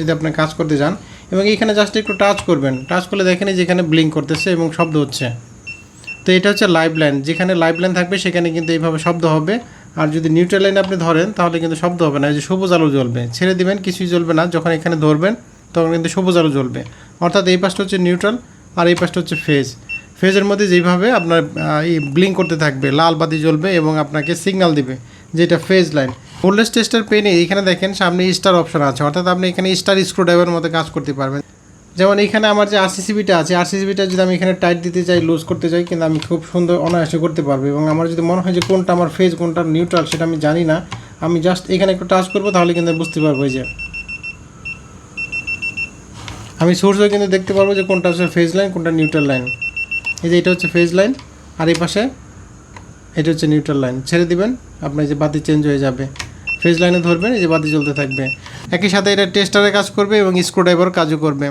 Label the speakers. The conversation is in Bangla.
Speaker 1: যদি আপনি কাজ করতে যান এবং এইখানে জাস্ট একটু টাচ করবেন, টাচ করলে দেখেন যে এখানে ব্লিঙ্ক করতেছে এবং শব্দ হচ্ছে। তো এটা হচ্ছে লাইভ লাইন, যেখানে লাইভ লাইন থাকবে সেখানে কিন্তু এইভাবে শব্দ হবে। আর যদি নিউট্রাল লাইন আপনি ধরেন তাহলে কিন্তু শব্দ হবে না, এই যে সবুজ আলো জ্বলবে, ছেড়ে দিবেন কিছুই জ্বলবে না। যখন এখানে ধরবেন তখন কিন্তু সবুজ আলো জ্বলবে, অর্থাৎ এই পাশটা হচ্ছে নিউট্রাল আর এই পাশটা হচ্ছে ফেজ। ফেজের মধ্যে যেইভাবে আপনার এই ব্লিঙ্ক করতে থাকবে, লাল বাতি জ্বলবে এবং আপনাকে সিগন্যাল দিবে যেটা ফেজ লাইন। ভোল্টেজ টেস্টার পেনে এইখানে দেখেন সামনে স্টার অপশন আছে, অর্থাৎ আপনি এখানে স্টার স্ক্রু ড্রাইভারের মতো কাজ করতে পারবেন। যেমন এইখানে আমার যে আরসিসিবিটা আছে, আরসিসিবিটা যদি আমি এখানে টাইট দিতে চাই, লুজ করতে চাই, কিন্তু আমি খুব সুন্দর অনায়াসে করতে পারবো। এবং আমার যদি মনে হয় যে কোনটা আমার ফেজ কোনটা নিউট্রাল সেটা আমি জানি না, আমি জাস্ট এখানে একটু টাচ করবো তাহলে কিন্তু বুঝতে পারবো। এই যে আমি সোর্সও কিন্তু দেখতে পারবো যে কোনটা হচ্ছে ফেজ লাইন কোনটা নিউট্রাল লাইন। এই যে এটা হচ্ছে ফেজ লাইন আর এই পাশে এটা হচ্ছে নিউট্রাল লাইন। ছেড়ে দিবেন আপনার যে বাতি চেঞ্জ হয়ে যাবে, ফেজ লাইনে ধরবেন এই যে বাতি জ্বলতে থাকবে। একই সাথে এটা টেস্টারে কাজ করবে এবং স্ক্রু ড্রাইভার কাজও করবে।